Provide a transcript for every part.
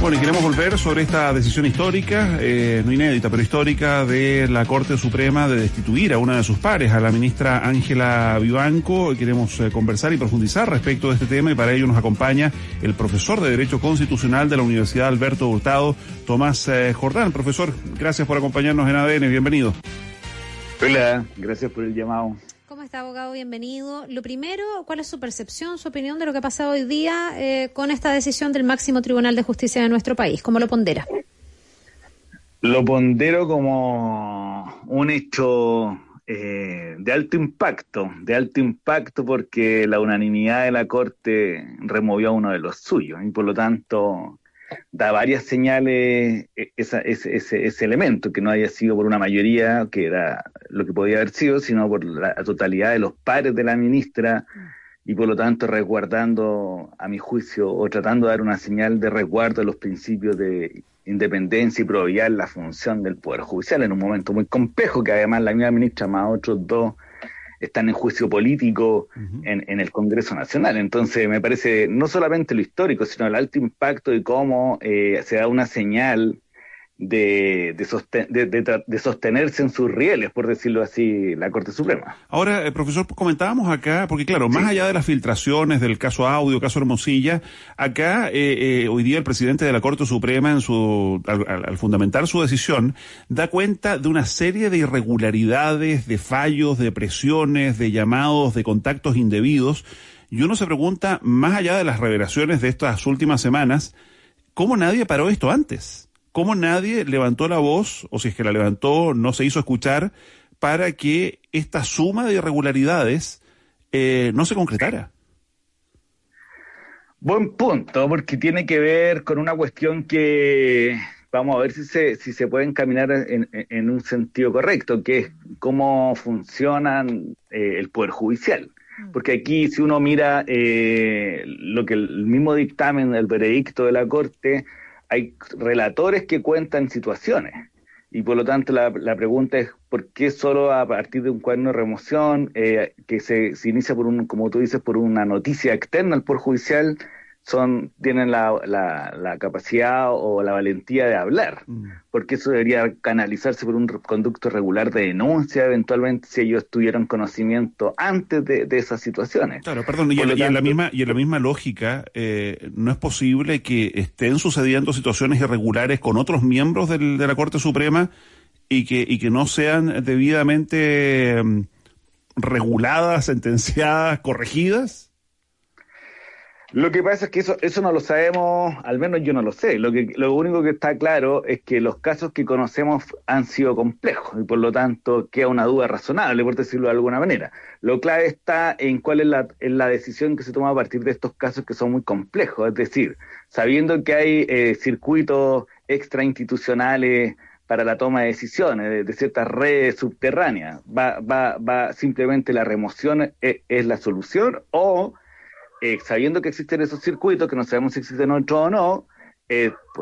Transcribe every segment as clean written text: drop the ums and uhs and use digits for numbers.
Bueno, y queremos volver sobre esta decisión histórica, no inédita, pero histórica, de la Corte Suprema de destituir a una de sus pares, a la ministra Ángela Vivanco. Queremos conversar y profundizar respecto de este tema, y para ello nos acompaña el profesor de Derecho Constitucional de la Universidad Alberto Hurtado, Tomás Jordán. Profesor, gracias por acompañarnos en ADN, bienvenido. Hola, gracias por el llamado. ¿Cómo está, abogado? Bienvenido. Lo primero, ¿cuál es su percepción, su opinión de lo que ha pasado hoy día con esta decisión del máximo Tribunal de Justicia de nuestro país? ¿Cómo lo pondera? Lo pondero como un hecho de alto impacto porque la unanimidad de la Corte removió a uno de los suyos y por lo tanto da varias señales ese elemento, que no haya sido por una mayoría, que era lo que podía haber sido, sino por la totalidad de los pares de la ministra, y por lo tanto resguardando, a mi juicio, o tratando de dar una señal de resguardo de los principios de independencia y probidad en la función del Poder Judicial, en un momento muy complejo, que además la misma ministra más otros dos están en juicio político en el Congreso Nacional. Entonces me parece no solamente lo histórico, sino el alto impacto de cómo se da una señal de sostenerse en sus rieles, por decirlo así, la Corte Suprema. Ahora, profesor, comentábamos acá, porque claro, más allá de las filtraciones del caso Audio, caso Hermosilla, acá hoy día el presidente de la Corte Suprema, al fundamentar su decisión, da cuenta de una serie de irregularidades, de fallos, de presiones, de llamados, de contactos indebidos, y uno se pregunta, más allá de las revelaciones de estas últimas semanas, ¿cómo nadie paró esto antes? ¿Cómo nadie levantó la voz, o si es que la levantó, no se hizo escuchar, para que esta suma de irregularidades no se concretara? Buen punto, porque tiene que ver con una cuestión que vamos a ver si se puede encaminar en un sentido correcto, que es cómo funcionan el Poder Judicial. Porque aquí, si uno mira lo que el mismo dictamen, el veredicto de la Corte, hay relatores que cuentan situaciones, y por lo tanto la pregunta es ¿por qué solo a partir de un cuaderno de remoción que se inicia como tú dices, por una noticia externa al Poder Judicial, tienen la capacidad o la valentía de hablar? Porque eso debería canalizarse por un conducto regular de denuncia, eventualmente, si ellos tuvieron conocimiento antes de esas situaciones. Claro, perdón, y en la misma lógica, ¿no es posible que estén sucediendo situaciones irregulares con otros miembros de la Corte Suprema y que no sean debidamente reguladas, sentenciadas, corregidas? Lo que pasa es que eso no lo sabemos, al menos yo no lo sé. Lo único que está claro es que los casos que conocemos han sido complejos y por lo tanto queda una duda razonable, por decirlo de alguna manera. Lo clave está en cuál es la decisión que se toma a partir de estos casos que son muy complejos, es decir, sabiendo que hay circuitos extrainstitucionales para la toma de decisiones de ciertas redes subterráneas, va simplemente la remoción es la solución, o sabiendo que existen esos circuitos, que no sabemos si existen otros o no,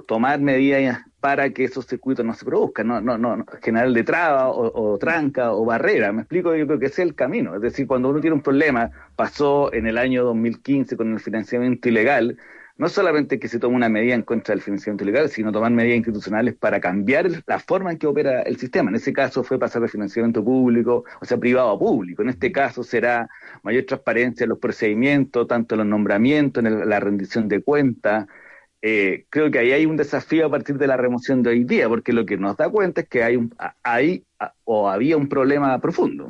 tomar medidas para que esos circuitos no se produzcan, no generar de traba o tranca o barrera. ¿Me explico? Yo creo que ese es el camino. Es decir, cuando uno tiene un problema, pasó en el año 2015 con el financiamiento ilegal, no solamente que se tome una medida en contra del financiamiento ilegal, sino tomar medidas institucionales para cambiar la forma en que opera el sistema. En ese caso fue pasar de financiamiento público, o sea, privado a público. En este caso será mayor transparencia en los procedimientos, tanto en los nombramientos, en la rendición de cuentas. Creo que ahí hay un desafío a partir de la remoción de hoy día, porque lo que nos da cuenta es que había un problema profundo.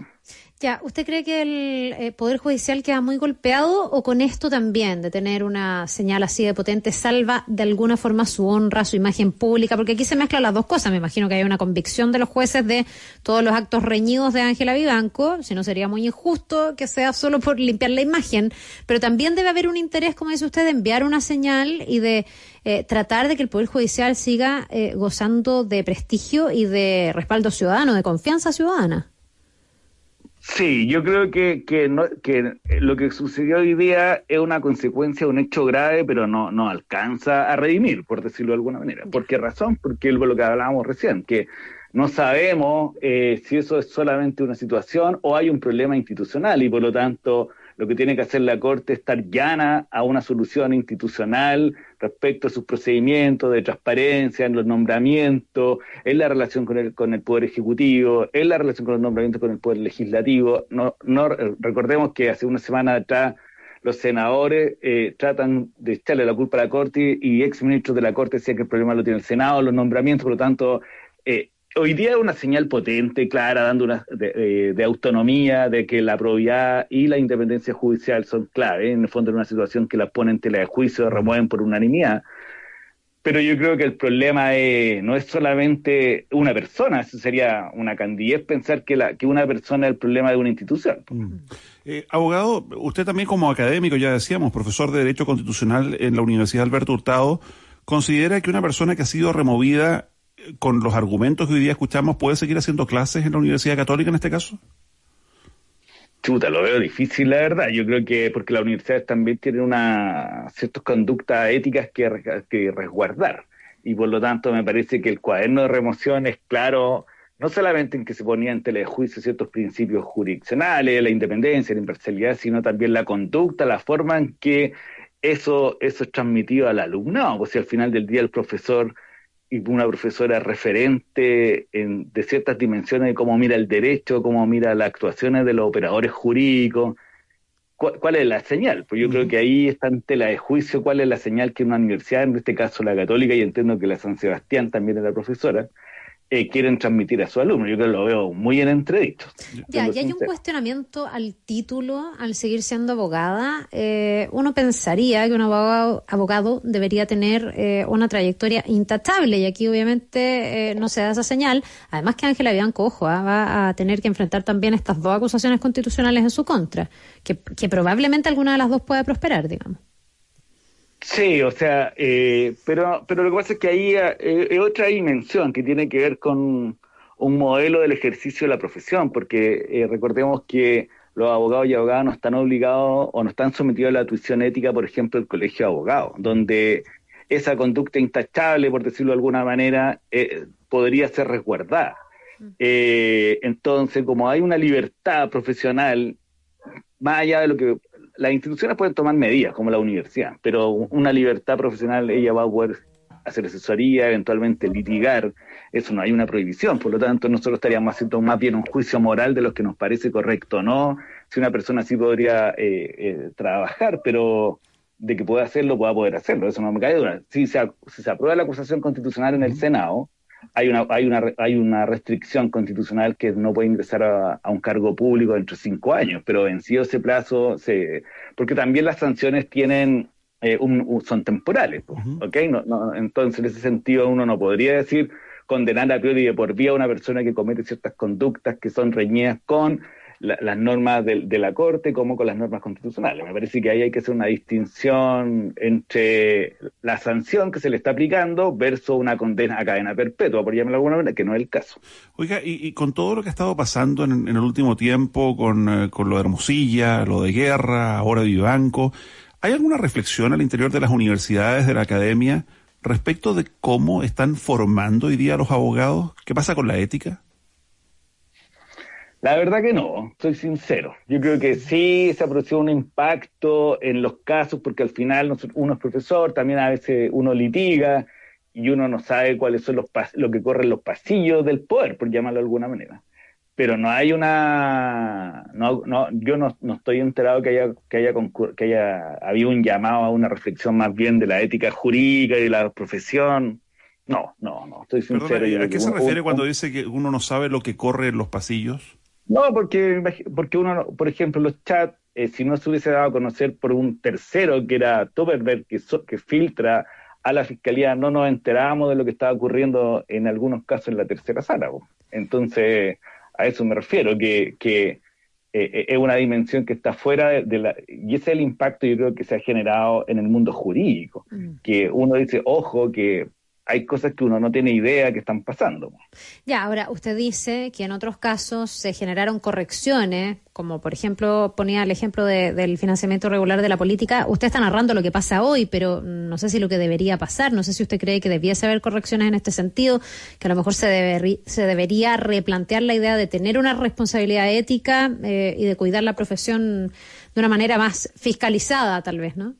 Ya, ¿usted cree que el Poder Judicial queda muy golpeado o con esto también, de tener una señal así de potente, salva de alguna forma su honra, su imagen pública? Porque aquí se mezclan las dos cosas. Me imagino que hay una convicción de los jueces de todos los actos reñidos de Ángela Vivanco, si no sería muy injusto que sea solo por limpiar la imagen, pero también debe haber un interés, como dice usted, de enviar una señal y de tratar de que el Poder Judicial siga gozando de prestigio y de respaldo ciudadano, de confianza ciudadana. Sí, yo creo que lo que sucedió hoy día es una consecuencia de un hecho grave, pero no alcanza a redimir, por decirlo de alguna manera. ¿Por qué razón? Porque es lo que hablábamos recién, que no sabemos si eso es solamente una situación o hay un problema institucional, y por lo tanto lo que tiene que hacer la Corte es estar llana a una solución institucional respecto a sus procedimientos de transparencia en los nombramientos, en la relación con el Poder Ejecutivo, en la relación con los nombramientos con el Poder Legislativo. Recordemos que hace una semana atrás los senadores tratan de echarle la culpa a la Corte y exministros de la Corte decían que el problema lo tiene el Senado, los nombramientos, por lo tanto, hoy día es una señal potente, clara, dando de autonomía, de que la probidad y la independencia judicial son clave, en el fondo en una situación que las pone en tela de juicio, remueven por unanimidad. Pero yo creo que el problema no es solamente una persona, eso sería una candidez pensar que una persona es el problema de una institución. Abogado, usted también como académico, ya decíamos, profesor de Derecho Constitucional en la Universidad Alberto Hurtado, ¿considera que una persona que ha sido removida con los argumentos que hoy día escuchamos puede seguir haciendo clases en la Universidad Católica en este caso? Chuta, lo veo difícil, la verdad. Yo creo que porque las universidades también tienen ciertas conductas éticas que resguardar. Y por lo tanto me parece que el cuaderno de remoción es claro, no solamente en que se ponía en tela de juicio ciertos principios jurisdiccionales, la independencia, la imparcialidad, sino también la conducta, la forma en que eso es transmitido al alumnado. Pues si al final del día el profesor y una profesora referente de ciertas dimensiones de cómo mira el derecho, cómo mira las actuaciones de los operadores jurídicos. ¿Cuál es la señal? Pues yo creo que ahí está en tela de juicio cuál es la señal que una universidad, en este caso la Católica, y entiendo que la San Sebastián también es la profesora, quieren transmitir a su alumno. Yo creo que lo veo muy en entredicho. Ya, y hay un cuestionamiento al título, al seguir siendo abogada. Uno pensaría que un abogado debería tener una trayectoria intachable, y aquí obviamente no se da esa señal. Además que Ángela Bianco, ojo, va a tener que enfrentar también estas dos acusaciones constitucionales en su contra, que probablemente alguna de las dos pueda prosperar, digamos. Sí, o sea, pero lo que pasa es que ahí es otra dimensión que tiene que ver con un modelo del ejercicio de la profesión, porque recordemos que los abogados y abogadas no están obligados o no están sometidos a la tuición ética, por ejemplo, del Colegio de Abogados, donde esa conducta intachable, por decirlo de alguna manera, podría ser resguardada. Entonces, como hay una libertad profesional, más allá de lo que... Las instituciones pueden tomar medidas, como la universidad, pero una libertad profesional, ella va a poder hacer asesoría, eventualmente litigar, eso no hay una prohibición, por lo tanto nosotros estaríamos haciendo más bien un juicio moral de lo que nos parece correcto o no, si una persona sí podría trabajar, pero de que pueda hacerlo, pueda poder hacerlo, eso no me cae duda. Si se aprueba la acusación constitucional en el Senado, hay una restricción constitucional que no puede ingresar a un cargo público dentro de 5 años, pero vencido ese plazo, porque también las sanciones tienen son temporales, ¿ok? Entonces, en ese sentido, uno no podría decir condenar a priori de por vida a una persona que comete ciertas conductas que son reñidas con las normas de la Corte como con las normas constitucionales. Me parece que ahí hay que hacer una distinción entre la sanción que se le está aplicando versus una condena a cadena perpetua, por llamarlo de alguna manera, que no es el caso. Oiga, y con todo lo que ha estado pasando en el último tiempo, con lo de Hermosilla, lo de Guerra, ahora Vivanco, ¿hay alguna reflexión al interior de las universidades, de la academia, respecto de cómo están formando hoy día los abogados? ¿Qué pasa con la ética? La verdad que no, soy sincero. Yo creo que sí se ha producido un impacto en los casos, porque al final uno es profesor, también a veces uno litiga y uno no sabe cuáles son lo que corre en los pasillos del poder, por llamarlo de alguna manera. Pero no hay yo no estoy enterado que haya habido un llamado a una reflexión más bien de la ética jurídica y de la profesión. No, estoy sincero. Perdona, ¿a qué se refiere cuando dice que uno no sabe lo que corre en los pasillos? No, porque uno, por ejemplo, los chats, si no se hubiese dado a conocer por un tercero que era Tupperberg, que filtra a la fiscalía, no nos enterábamos de lo que estaba ocurriendo en algunos casos en la tercera sala. Entonces, a eso me refiero, que es una dimensión que está fuera y ese es el impacto, yo creo, que se ha generado en el mundo jurídico, que uno dice, ojo, que hay cosas que uno no tiene idea que están pasando. Ya, ahora, usted dice que en otros casos se generaron correcciones, como por ejemplo, ponía el ejemplo del financiamiento regular de la política. Usted está narrando lo que pasa hoy, pero no sé si lo que debería pasar, no sé si usted cree que debiese haber correcciones en este sentido, que a lo mejor se debería replantear la idea de tener una responsabilidad ética y de cuidar la profesión de una manera más fiscalizada, tal vez, ¿no?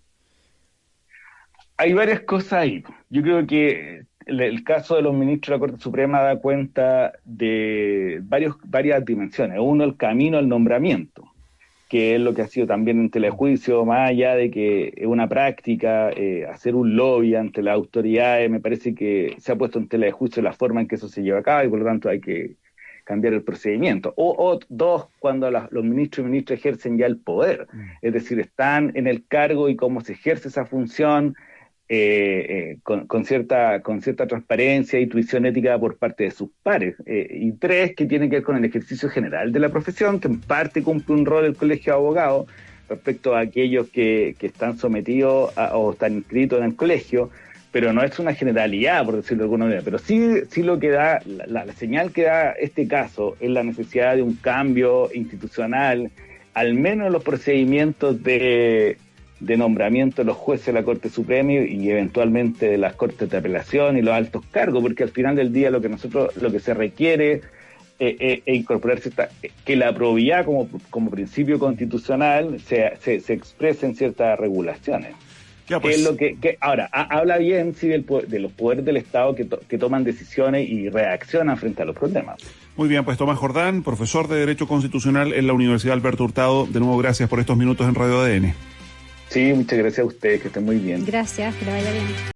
Hay varias cosas ahí. Yo creo que el caso de los ministros de la Corte Suprema da cuenta de varias dimensiones. Uno, el camino al nombramiento, que es lo que ha sido también en telejuicio, más allá de que es una práctica, hacer un lobby ante las autoridades, me parece que se ha puesto en telejuicio la forma en que eso se lleva a cabo y por lo tanto hay que cambiar el procedimiento. O dos, cuando los ministros y ministras ejercen ya el poder, es decir, están en el cargo y cómo se ejerce esa función, con cierta transparencia y tuición ética por parte de sus pares. Y tres, que tiene que ver con el ejercicio general de la profesión, que en parte cumple un rol el Colegio de Abogados respecto a aquellos que están sometidos o están inscritos en el colegio, pero no es una generalidad, por decirlo de alguna manera. Pero sí lo que da, la señal que da este caso es la necesidad de un cambio institucional, al menos en los procedimientos de nombramiento de los jueces de la Corte Suprema y eventualmente de las Cortes de Apelación y los altos cargos, porque al final del día lo que se requiere es incorporarse que la probidad como principio constitucional se exprese en ciertas regulaciones. Ya, pues. Que es lo que ahora habla bien sí de los poderes del Estado que toman decisiones y reaccionan frente a los problemas. Muy bien, pues Tomás Jordán, profesor de Derecho Constitucional en la Universidad Alberto Hurtado, de nuevo gracias por estos minutos en Radio ADN. Sí, muchas gracias a ustedes, que estén muy bien. Gracias, que le vaya bien.